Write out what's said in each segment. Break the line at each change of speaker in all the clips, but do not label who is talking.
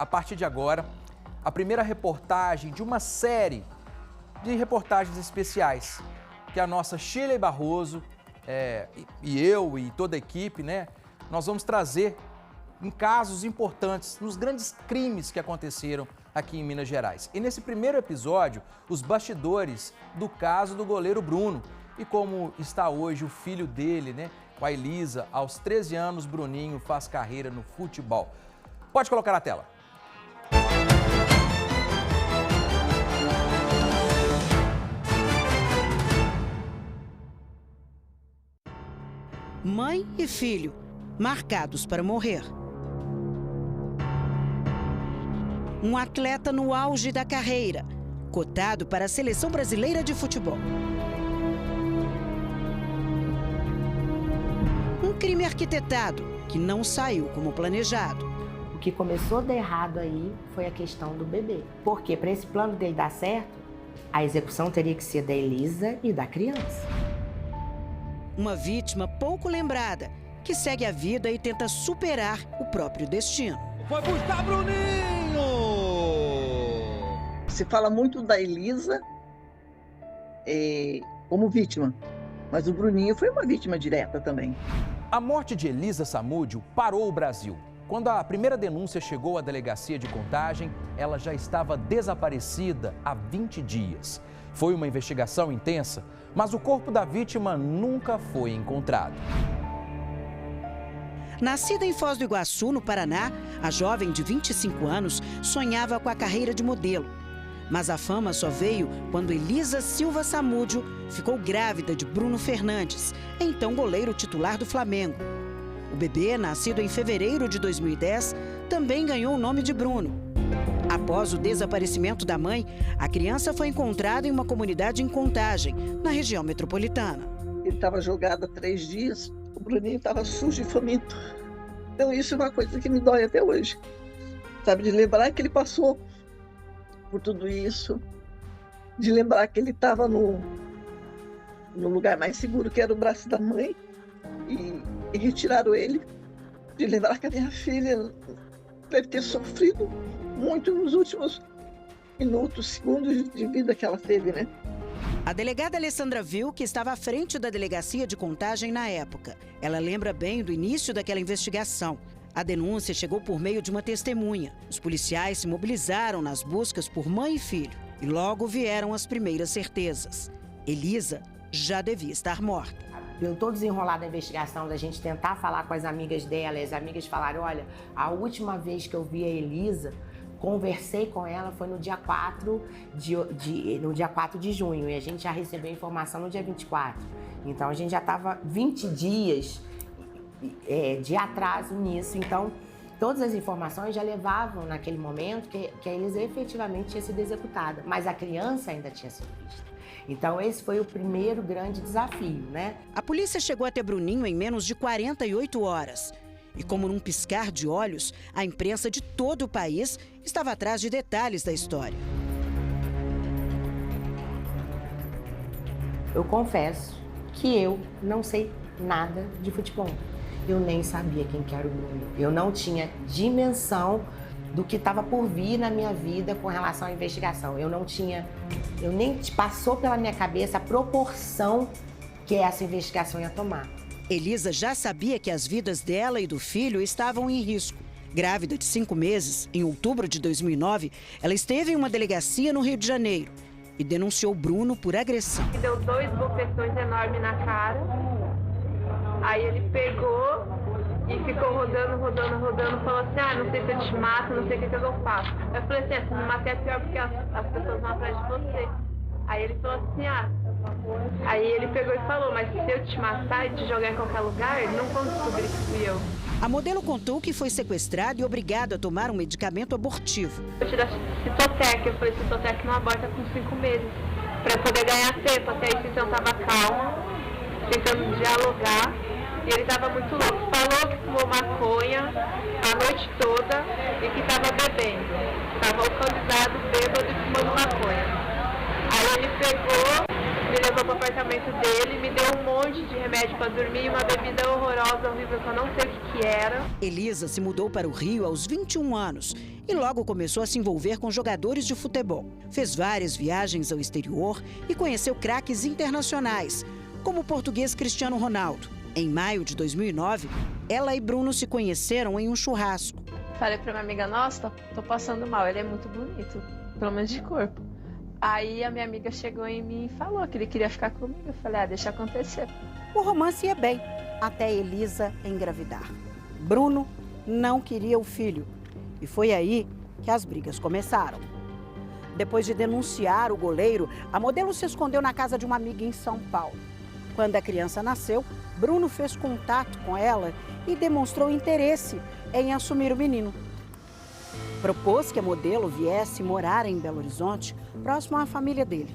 A partir de agora, a primeira reportagem de uma série de reportagens especiais que a nossa Shirley Barroso e eu e toda a equipe, nós vamos trazer em casos importantes, nos grandes crimes que aconteceram aqui em Minas Gerais. E nesse primeiro episódio, os bastidores do caso do goleiro Bruno e como está hoje o filho dele, com a Elisa. Aos 13 anos, Bruninho faz carreira no futebol. Pode colocar na tela.
Mãe e filho, marcados para morrer. Um atleta no auge da carreira, cotado para a Seleção Brasileira de Futebol. Um crime arquitetado que não saiu como planejado.
O que começou a dar errado aí foi a questão do bebê. Porque para esse plano dele dar certo, a execução teria que ser da Elisa e da criança.
Uma vítima pouco lembrada, que segue a vida e tenta superar o próprio destino.
Foi buscar Bruninho!
Se fala muito da Elisa como vítima, mas o Bruninho foi uma vítima direta também.
A morte de Elisa Samúdio parou o Brasil. Quando a primeira denúncia chegou à delegacia de Contagem, ela já estava desaparecida há 20 dias. Foi uma investigação intensa, mas o corpo da vítima nunca foi encontrado.
Nascida em Foz do Iguaçu, no Paraná, a jovem de 25 anos sonhava com a carreira de modelo. Mas a fama só veio quando Elisa Silva Samúdio ficou grávida de Bruno Fernandes, então goleiro titular do Flamengo. O bebê, nascido em fevereiro de 2010, também ganhou o nome de Bruno. Após o desaparecimento da mãe, a criança foi encontrada em uma comunidade em Contagem, na região metropolitana.
Ele estava jogado há 3 dias, o Bruninho estava sujo e faminto. Então isso é uma coisa que me dói até hoje. Sabe, de lembrar que ele passou por tudo isso, de lembrar que ele estava no lugar mais seguro, que era o braço da mãe, e retiraram ele, de lembrar que a minha filha deve ter sofrido muito nos últimos minutos, segundos de vida que ela teve,
A delegada Alessandra Vil, que estava à frente da delegacia de Contagem na época. Ela lembra bem do início daquela investigação. A denúncia chegou por meio de uma testemunha. Os policiais se mobilizaram nas buscas por mãe e filho. E logo vieram as primeiras certezas. Elisa já devia estar morta.
Pelo todo desenrolar da investigação, da gente tentar falar com as amigas dela, e as amigas falaram, olha, a última vez que eu vi a Elisa, conversei com ela, foi no dia 4 de junho, e a gente já recebeu a informação no dia 24. Então, a gente já estava 20 dias de atraso nisso. Então, todas as informações já levavam naquele momento que a Elisa efetivamente tinha sido executada, mas a criança ainda tinha sido vista. Então, esse foi o primeiro grande desafio,
A polícia chegou até Bruninho em menos de 48 horas. E como num piscar de olhos, a imprensa de todo o país estava atrás de detalhes da história.
Eu confesso que eu não sei nada de futebol. Eu nem sabia quem que era o Bruno. Eu não tinha dimensão do que estava por vir na minha vida com relação à investigação. Eu nem passou pela minha cabeça a proporção que essa investigação ia tomar.
Elisa já sabia que as vidas dela e do filho estavam em risco. Grávida de 5 meses, em outubro de 2009, ela esteve em uma delegacia no Rio de Janeiro e denunciou Bruno por agressão.
Deu 2 bofetões enormes na cara, aí ele pegou e ficou rodando, falou assim, não sei se eu te mato, não sei o que eu faço. Eu falei assim, se me matar é pior porque as pessoas vão atrás de você. Aí ele falou assim, aí ele pegou e falou, mas se eu te matar e te jogar em qualquer lugar, não vão descobrir que fui eu.
A modelo contou que foi sequestrada e obrigada a tomar um medicamento abortivo.
Eu tirei Citotec, eu falei, Citotec não aborta com 5 meses, pra eu poder ganhar tempo, até aí então tava calma, tentando dialogar, e ele tava muito louco. Falou que fumou maconha a noite toda e que tava bebendo. Tava alcoolizado, bêbado e fumando maconha. Aí ele pegou, me levou foi pro apartamento dele, me deu um monte de remédio para dormir, uma bebida horrorosa, horrível, que eu não sei o que era.
Elisa se mudou para o Rio aos 21 anos e logo começou a se envolver com jogadores de futebol. Fez várias viagens ao exterior e conheceu craques internacionais, como o português Cristiano Ronaldo. Em maio de 2009, ela e Bruno se conheceram em um churrasco.
Falei pra minha amiga, nossa, tô passando mal, ele é muito bonito, pelo menos de corpo. Aí a minha amiga chegou em mim e falou que ele queria ficar comigo. Eu falei, deixa acontecer.
O romance ia bem, até Elisa engravidar. Bruno não queria o filho e foi aí que as brigas começaram. Depois de denunciar o goleiro, a modelo se escondeu na casa de uma amiga em São Paulo. Quando a criança nasceu, Bruno fez contato com ela e demonstrou interesse em assumir o menino. Propôs que a modelo viesse morar em Belo Horizonte, próximo à família dele.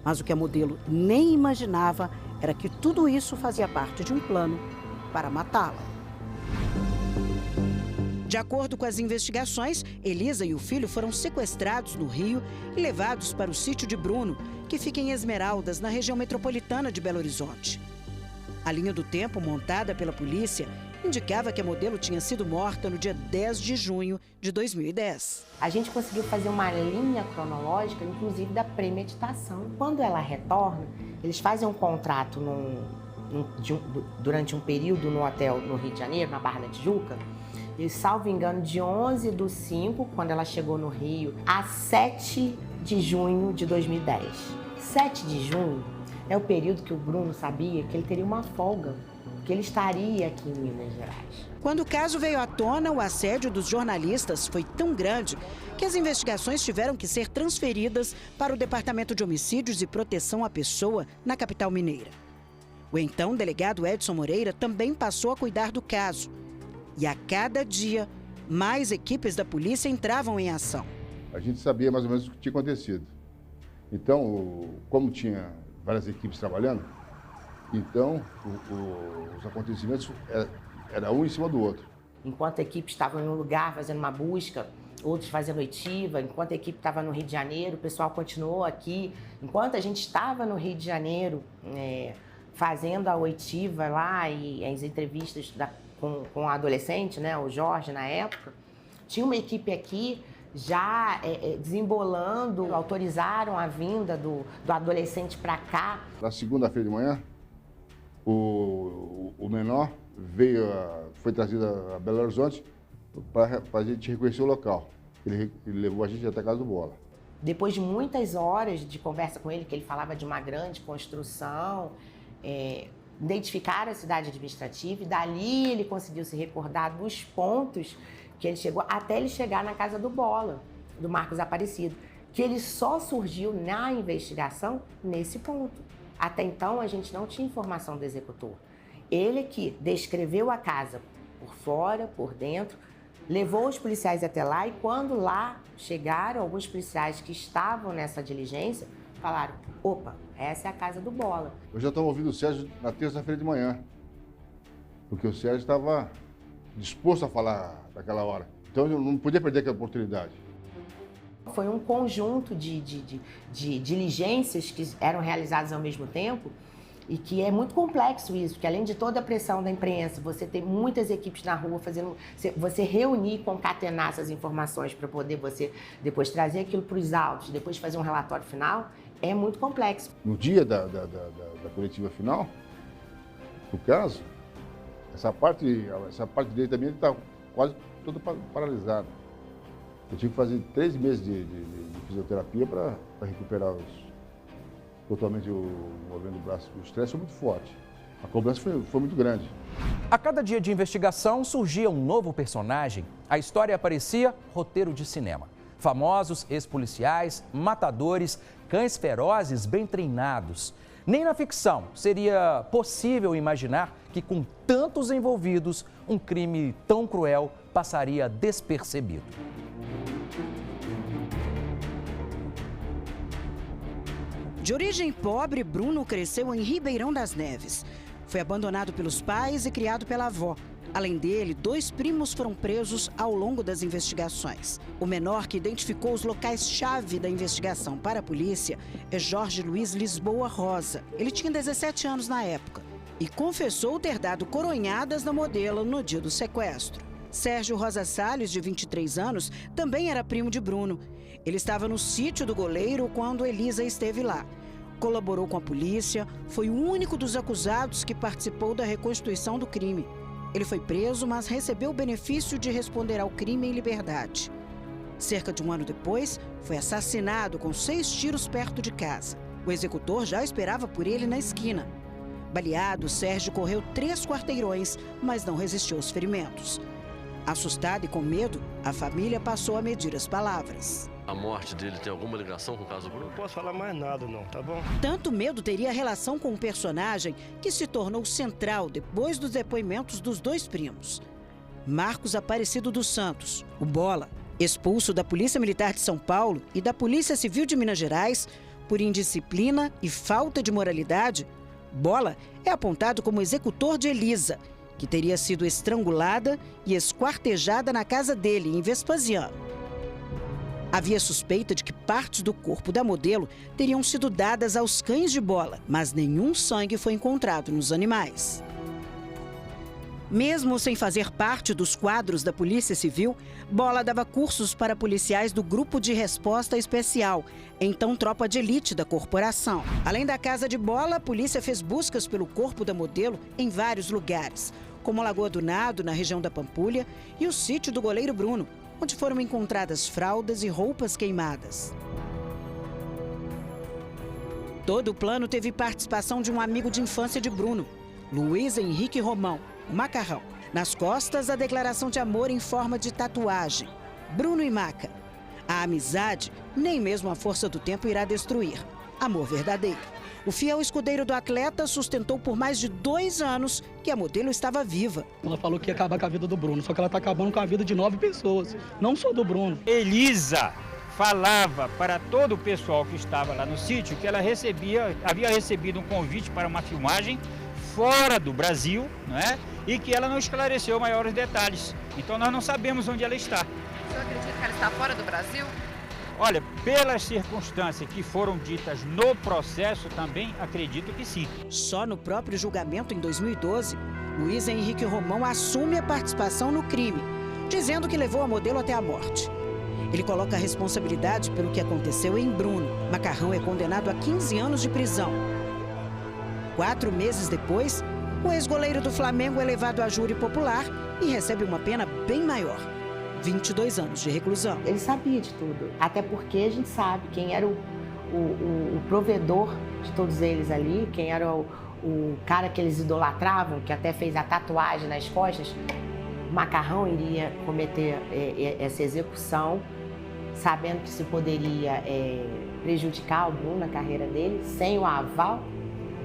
Mas o que a modelo nem imaginava era que tudo isso fazia parte de um plano para matá-la. De acordo com as investigações, Elisa e o filho foram sequestrados no Rio e levados para o sítio de Bruno, que fica em Esmeraldas, na região metropolitana de Belo Horizonte. A linha do tempo montada pela polícia indicava que a modelo tinha sido morta no dia 10 de junho de 2010.
A gente conseguiu fazer uma linha cronológica, inclusive da premeditação. Quando ela retorna, eles fazem um contrato durante um período no hotel no Rio de Janeiro, na Barra da Tijuca, e, salvo engano, de 11/5, quando ela chegou no Rio, a 7 de junho de 2010. 7 de junho é o período que o Bruno sabia que ele teria uma folga, que ele estaria aqui em Minas Gerais.
Quando o caso veio à tona, o assédio dos jornalistas foi tão grande que as investigações tiveram que ser transferidas para o Departamento de Homicídios e Proteção à Pessoa, na capital mineira. O então delegado Edson Moreira também passou a cuidar do caso. E a cada dia, mais equipes da polícia entravam em ação.
A gente sabia mais ou menos o que tinha acontecido. Então, como tinha várias equipes trabalhando, então os acontecimentos era um em cima do outro.
Enquanto a equipe estava em um lugar fazendo uma busca, outros fazendo oitiva, enquanto a equipe estava no Rio de Janeiro, o pessoal continuou aqui. Enquanto a gente estava no Rio de Janeiro, fazendo a oitiva lá e as entrevistas com a adolescente, né, o Jorge na época, tinha uma equipe aqui já desembolando, autorizaram a vinda do adolescente para cá.
Na segunda-feira de manhã, o menor foi trazido a Belo Horizonte para a gente reconhecer o local. Ele levou a gente até a casa do Bola.
Depois de muitas horas de conversa com ele, que ele falava de uma grande construção, identificaram a cidade administrativa e dali ele conseguiu se recordar dos pontos que ele chegou, até ele chegar na casa do Bola, do Marcos Aparecido, que ele só surgiu na investigação nesse ponto. Até então, a gente não tinha informação do executor. Ele que descreveu a casa por fora, por dentro, levou os policiais até lá e quando lá chegaram, alguns policiais que estavam nessa diligência falaram, opa, essa é a casa do Bola.
Eu já estava ouvindo o Sérgio na terça-feira de manhã, porque o Sérgio estava disposto a falar naquela hora. Então eu não podia perder aquela oportunidade.
Foi um conjunto de diligências que eram realizadas ao mesmo tempo e que é muito complexo isso, porque além de toda a pressão da imprensa, você tem muitas equipes na rua fazendo, você reunir, concatenar essas informações para poder você depois trazer aquilo para os autos, depois fazer um relatório final, é muito complexo.
No dia da coletiva final, no caso, essa parte direita minha está quase toda paralisada. Eu tive que fazer 3 meses de fisioterapia para recuperar totalmente o movimento do braço. O estresse foi muito forte. A cobrança foi muito grande.
A cada dia de investigação surgia um novo personagem. A história parecia roteiro de cinema. Famosos, ex-policiais, matadores, cães ferozes bem treinados. Nem na ficção seria possível imaginar que, com tantos envolvidos, um crime tão cruel passaria despercebido.
De origem pobre, Bruno cresceu em Ribeirão das Neves. Foi abandonado pelos pais e criado pela avó. Além dele, 2 primos foram presos ao longo das investigações. O menor que identificou os locais-chave da investigação para a polícia é Jorge Luiz Lisboa Rosa. Ele tinha 17 anos na época e confessou ter dado coronhadas na modelo no dia do sequestro. Sérgio Rosa Salles, de 23 anos, também era primo de Bruno. Ele estava no sítio do goleiro quando Elisa esteve lá. Colaborou com a polícia, foi o único dos acusados que participou da reconstituição do crime. Ele foi preso, mas recebeu o benefício de responder ao crime em liberdade. Cerca de um ano depois, foi assassinado com 6 tiros perto de casa. O executor já esperava por ele na esquina. Baleado, Sérgio correu 3 quarteirões, mas não resistiu aos ferimentos. Assustada e com medo, a família passou a medir as palavras.
A morte dele tem alguma ligação com o caso Bruno?
Não posso falar mais nada não, tá bom?
Tanto medo teria relação com um personagem que se tornou central depois dos depoimentos dos 2 primos. Marcos Aparecido dos Santos, o Bola, expulso da Polícia Militar de São Paulo e da Polícia Civil de Minas Gerais por indisciplina e falta de moralidade, Bola é apontado como executor de Elisa, que teria sido estrangulada e esquartejada na casa dele, em Vespasiano. Havia suspeita de que partes do corpo da modelo teriam sido dadas aos cães de Bola, mas nenhum sangue foi encontrado nos animais. Mesmo sem fazer parte dos quadros da Polícia Civil, Bola dava cursos para policiais do Grupo de Resposta Especial, então tropa de elite da corporação. Além da casa de Bola, a polícia fez buscas pelo corpo da modelo em vários lugares, como a Lagoa do Nado, na região da Pampulha, e o sítio do goleiro Bruno, onde foram encontradas fraldas e roupas queimadas. Todo o plano teve participação de um amigo de infância de Bruno, Luiz Henrique Romão, o Macarrão. Nas costas, a declaração de amor em forma de tatuagem. Bruno e Maca. A amizade, nem mesmo a força do tempo irá destruir. Amor verdadeiro. O fiel escudeiro do atleta sustentou por mais de 2 anos que a modelo estava viva.
Ela falou que ia acabar com a vida do Bruno, só que ela está acabando com a vida de 9 pessoas, não só do Bruno.
Elisa falava para todo o pessoal que estava lá no sítio que ela havia recebido um convite para uma filmagem fora do Brasil, né? E que ela não esclareceu maiores detalhes. Então nós não sabemos onde ela está.
O senhor acredita que ela está fora do Brasil?
Olha, pelas circunstâncias que foram ditas no processo, também acredito que sim.
Só no próprio julgamento, em 2012, Luiz Henrique Romão assume a participação no crime, dizendo que levou a modelo até a morte. Ele coloca a responsabilidade pelo que aconteceu em Bruno. Macarrão é condenado a 15 anos de prisão. 4 meses depois, o ex-goleiro do Flamengo é levado a júri popular e recebe uma pena bem maior. 22 anos de reclusão.
Ele sabia de tudo, até porque a gente sabe quem era o provedor de todos eles ali, quem era o cara que eles idolatravam, que até fez a tatuagem nas costas. O Macarrão iria cometer essa execução, sabendo que isso poderia prejudicar o Bruno na carreira dele, sem o aval.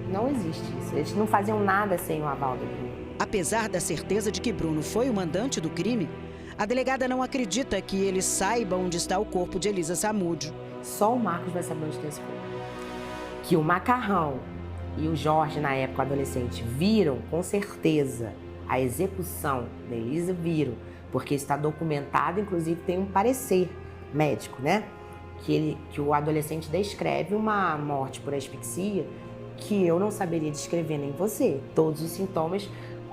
Não existe isso, eles não faziam nada sem o aval do Bruno.
Apesar da certeza de que Bruno foi o mandante do crime, a delegada não acredita que ele saiba onde está o corpo de Elisa Samúdio.
Só o Marcos vai saber onde está esse corpo. Que o Macarrão e o Jorge, na época adolescente, viram com certeza a execução da Elisa, viram, porque está documentado, inclusive tem um parecer médico, né? Que o adolescente descreve uma morte por asfixia que eu não saberia descrever nem você. Todos os sintomas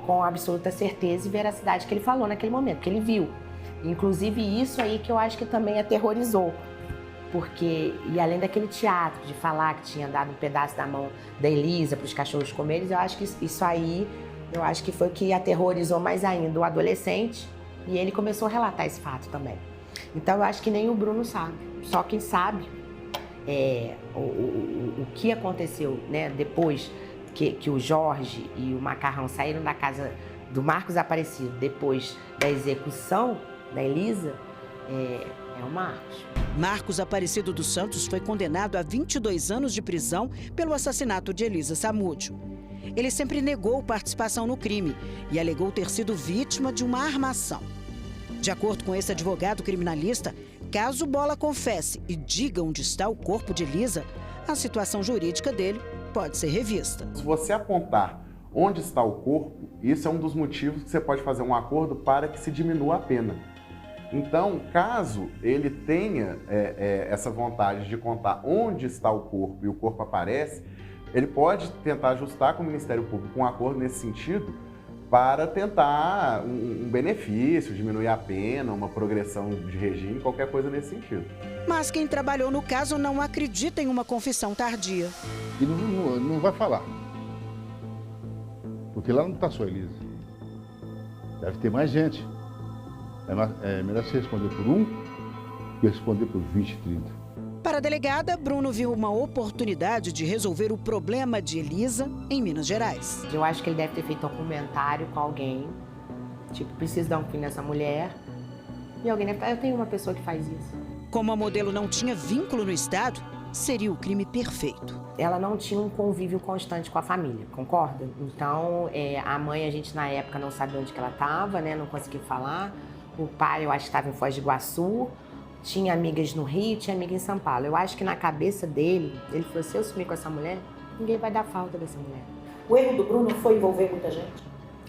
com absoluta certeza e veracidade que ele falou naquele momento, que ele viu. Inclusive isso aí que eu acho que também aterrorizou. Porque, e além daquele teatro de falar que tinha dado um pedaço da mão da Elisa para os cachorros comerem, eu acho que isso aí, eu acho que foi o que aterrorizou mais ainda o adolescente, e ele começou a relatar esse fato também. Então eu acho que nem o Bruno sabe, só quem sabe o que aconteceu, né, depois que o Jorge e o Macarrão saíram da casa do Marcos Aparecido, depois da execução da Elisa, é o Marcos.
Marcos Aparecido dos Santos foi condenado a 22 anos de prisão pelo assassinato de Elisa Samúdio. Ele sempre negou participação no crime e alegou ter sido vítima de uma armação. De acordo com esse advogado criminalista, caso Bola confesse e diga onde está o corpo de Elisa, a situação jurídica dele pode ser revista.
Se você apontar onde está o corpo, isso é um dos motivos que você pode fazer um acordo para que se diminua a pena. Então, caso ele tenha essa vontade de contar onde está o corpo e o corpo aparece, ele pode tentar ajustar com o Ministério Público um acordo nesse sentido para tentar um benefício, diminuir a pena, uma progressão de regime, qualquer coisa nesse sentido.
Mas quem trabalhou no caso não acredita em uma confissão tardia.
E não vai falar. Porque lá não está só a Elisa. Deve ter mais gente. É melhor você responder por um que responder por 20, 30.
Para a delegada, Bruno viu uma oportunidade de resolver o problema de Elisa em Minas Gerais.
Eu acho que ele deve ter feito um comentário com alguém, tipo, preciso dar um fim nessa mulher. E alguém deve falar, eu tenho uma pessoa que faz isso.
Como a modelo não tinha vínculo no Estado, seria o crime perfeito.
Ela não tinha um convívio constante com a família, concorda? Então, a mãe, a gente na época não sabia onde que ela estava, né? Não conseguia falar. O pai, eu acho que estava em Foz do Iguaçu. Tinha amigas no Rio, tinha amiga em São Paulo. Eu acho que na cabeça dele, ele falou, se eu sumir com essa mulher, ninguém vai dar falta dessa mulher.
O erro do Bruno foi envolver muita gente?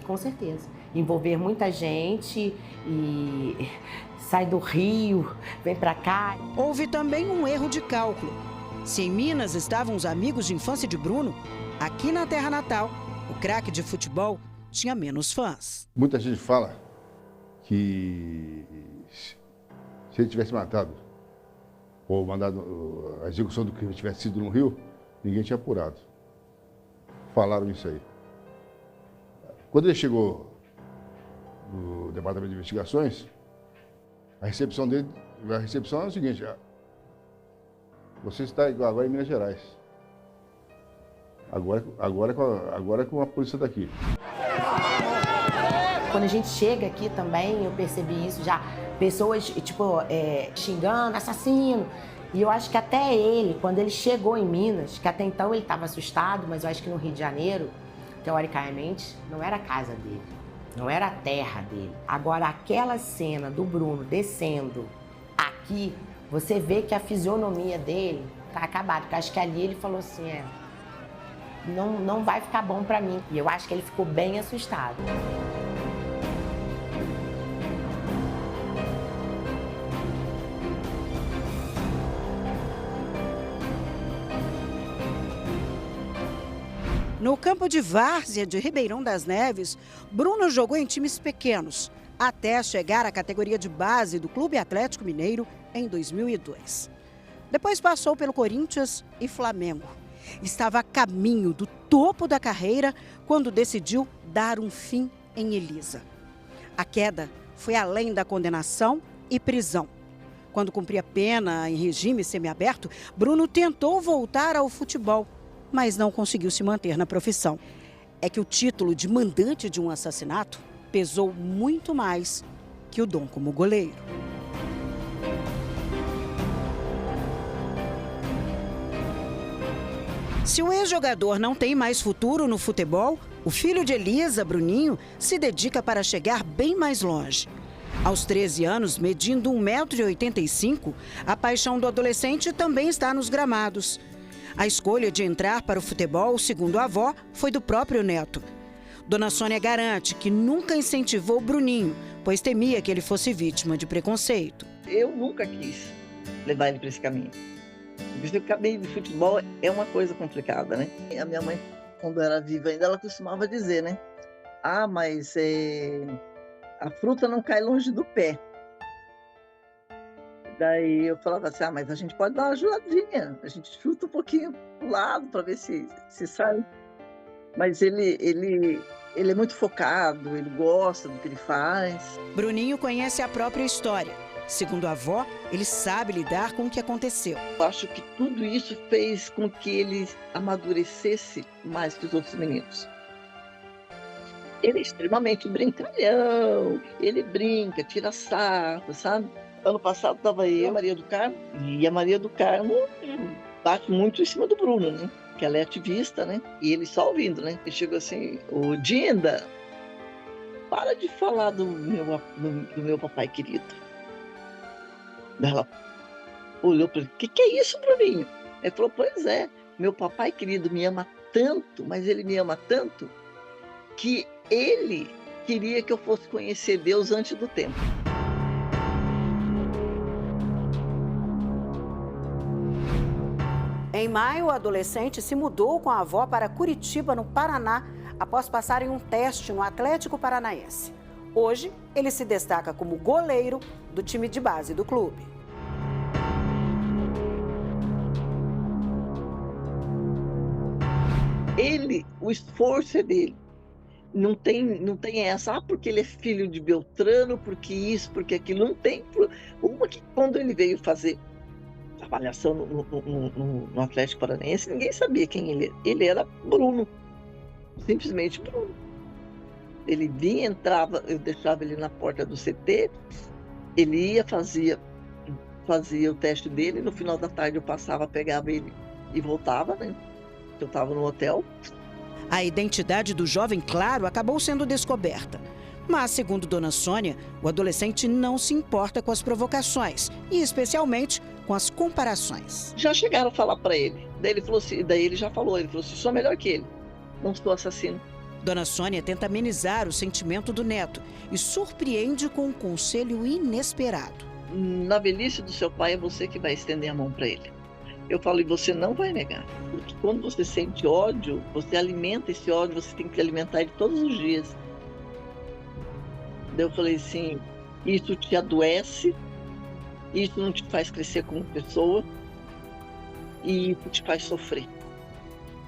Com certeza. Envolver muita gente e sai do Rio, vem pra cá.
Houve também um erro de cálculo. Se em Minas estavam os amigos de infância de Bruno, aqui na terra natal, o craque de futebol tinha menos fãs.
Muita gente fala que se ele tivesse matado, ou mandado a execução do crime tivesse sido no Rio, ninguém tinha apurado. Falaram isso aí. Quando ele chegou no Departamento de Investigações, a recepção é o seguinte, você está agora em Minas Gerais. Agora com a polícia daqui.
Quando a gente chega aqui também, eu percebi isso já, pessoas, tipo, xingando, assassino. E eu acho que até ele, quando ele chegou em Minas, que até então ele estava assustado, mas eu acho que no Rio de Janeiro, teoricamente, não era a casa dele, não era a terra dele. Agora, aquela cena do Bruno descendo aqui, você vê que a fisionomia dele tá acabada, porque acho que ali ele falou assim, não vai ficar bom pra mim. E eu acho que ele ficou bem assustado.
No campo de várzea de Ribeirão das Neves, Bruno jogou em times pequenos, até chegar à categoria de base do Clube Atlético Mineiro em 2002. Depois passou pelo Corinthians e Flamengo. Estava a caminho do topo da carreira quando decidiu dar um fim em Elisa. A queda foi além da condenação e prisão. Quando cumpria pena em regime semiaberto, Bruno tentou voltar ao futebol, mas não conseguiu se manter na profissão. É que o título de mandante de um assassinato pesou muito mais que o dom como goleiro. Se o ex-jogador não tem mais futuro no futebol, o filho de Elisa, Bruninho, se dedica para chegar bem mais longe. Aos 13 anos, medindo 1,85 m, a paixão do adolescente também está nos gramados. A escolha de entrar para o futebol, segundo a avó, foi do próprio neto. Dona Sônia garante que nunca incentivou Bruninho, pois temia que ele fosse vítima de preconceito.
Eu nunca quis levar ele para esse caminho. O caminho de futebol é uma coisa complicada, né? A minha mãe, quando era viva ainda, ela costumava dizer, né? Mas a fruta não cai longe do pé. Daí eu falava assim, mas a gente pode dar uma ajudadinha, a gente chuta um pouquinho pro lado para ver se sai. Mas ele é muito focado, ele gosta do que ele faz.
Bruninho conhece a própria história. Segundo a avó, ele sabe lidar com o que aconteceu.
Eu acho que tudo isso fez com que ele amadurecesse mais que os outros meninos. Ele é extremamente brincalhão, ele brinca, tira sarro, sabe? Ano passado estava eu, a Maria do Carmo, e a Maria do Carmo bate muito em cima do Bruno, né? Que ela é ativista, né? E ele só ouvindo, né? Ele chegou assim, ô Dinda, para de falar do meu papai querido. Ela olhou para ele, que é isso, Bruninho? Ele falou, pois é, meu papai querido me ama tanto, mas ele me ama tanto, que ele queria que eu fosse conhecer Deus antes do tempo.
Em maio, o adolescente se mudou com a avó para Curitiba, no Paraná, após passarem um teste no Atlético Paranaense. Hoje, ele se destaca como goleiro do time de base do clube.
O esforço é dele. Não tem essa, porque ele é filho de Beltrano, porque isso, porque aquilo. Não tem. Uma que quando ele veio fazer avaliação no Atlético Paranaense, ninguém sabia quem ele era. Ele era Bruno, simplesmente Bruno. Ele vinha, entrava, eu deixava ele na porta do CT, ele ia, fazia o teste dele, no final da tarde eu passava, pegava ele e voltava, né? Eu estava no hotel.
A identidade do jovem, claro, acabou sendo descoberta. Mas, segundo Dona Sônia, o adolescente não se importa com as provocações e, especialmente, com as comparações.
Já chegaram a falar para ele. Daí ele já falou, ele falou assim, sou melhor que ele, não sou assassino.
Dona Sônia tenta amenizar o sentimento do neto e surpreende com um conselho inesperado.
Na velhice do seu pai é você que vai estender a mão para ele. Eu falo, e você não vai negar. Porque quando você sente ódio, você alimenta esse ódio, você tem que alimentar ele todos os dias. Daí eu falei assim, isso te adoece, isso não te faz crescer como pessoa e isso te faz sofrer.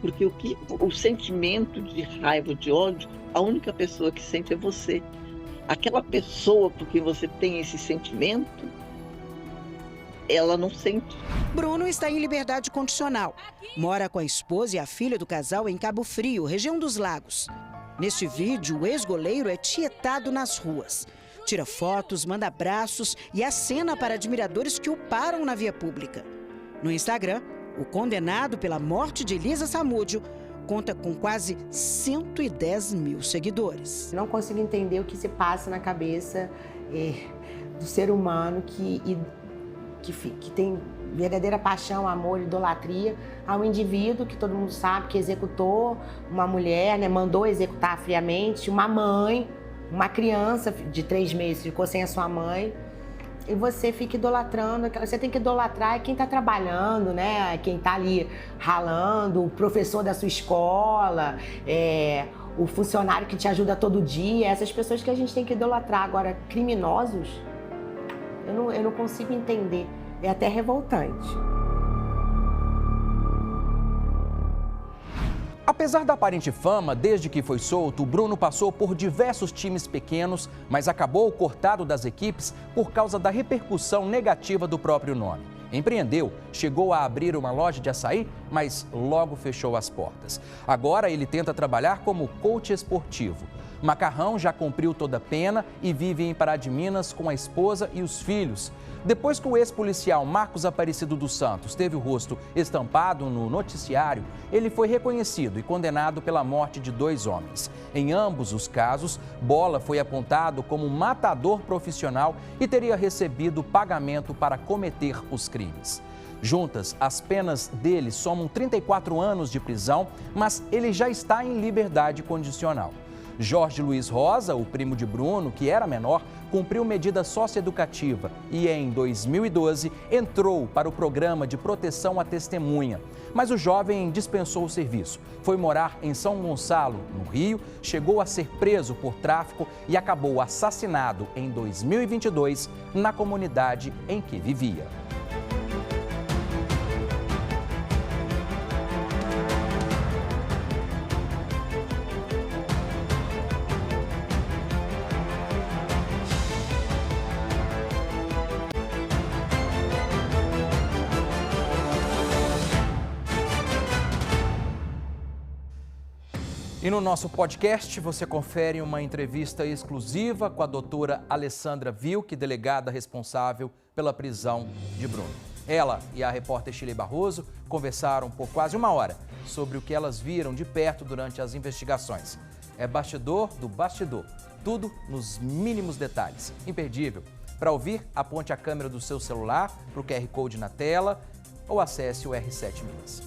Porque o sentimento de raiva, de ódio, a única pessoa que sente é você. Aquela pessoa por quem você tem esse sentimento, ela não sente.
Bruno está em liberdade condicional. Mora com a esposa e a filha do casal em Cabo Frio, região dos Lagos. Neste vídeo, o ex-goleiro é tietado nas ruas. Tira fotos, manda abraços e acena para admiradores que o param na via pública. No Instagram, o condenado pela morte de Elisa Samúdio conta com quase 110 mil seguidores.
Não consigo entender o que se passa na cabeça do ser humano que tem verdadeira paixão, amor, idolatria ao indivíduo que todo mundo sabe que executou uma mulher, né, mandou executar friamente, uma mãe, uma criança de 3 meses ficou sem a sua mãe. E você fica idolatrando, você tem que idolatrar quem está trabalhando, né? Quem está ali ralando, o professor da sua escola, o funcionário que te ajuda todo dia, essas pessoas que a gente tem que idolatrar. Agora, criminosos, eu não consigo entender, é até revoltante.
Apesar da aparente fama, desde que foi solto, o Bruno passou por diversos times pequenos, mas acabou cortado das equipes por causa da repercussão negativa do próprio nome. Empreendeu, chegou a abrir uma loja de açaí, mas logo fechou as portas. Agora ele tenta trabalhar como coach esportivo. Macarrão já cumpriu toda a pena e vive em Pará de Minas com a esposa e os filhos. Depois que o ex-policial Marcos Aparecido dos Santos teve o rosto estampado no noticiário, ele foi reconhecido e condenado pela morte de 2 homens. Em ambos os casos, Bola foi apontado como matador profissional e teria recebido pagamento para cometer os crimes. Juntas, as penas dele somam 34 anos de prisão, mas ele já está em liberdade condicional. Jorge Luiz Rosa, o primo de Bruno, que era menor, cumpriu medida socioeducativa e, em 2012, entrou para o programa de proteção à testemunha. Mas o jovem dispensou o serviço. Foi morar em São Gonçalo, no Rio, chegou a ser preso por tráfico e acabou assassinado em 2022 na comunidade em que vivia. E no nosso podcast você confere uma entrevista exclusiva com a doutora Alessandra Wilk, delegada responsável pela prisão de Bruno. Ela e a repórter Shirley Barroso conversaram por quase 1 hora sobre o que elas viram de perto durante as investigações. É bastidor do bastidor, tudo nos mínimos detalhes. Imperdível. Para ouvir, aponte a câmera do seu celular para o QR Code na tela ou acesse o R7 Minas.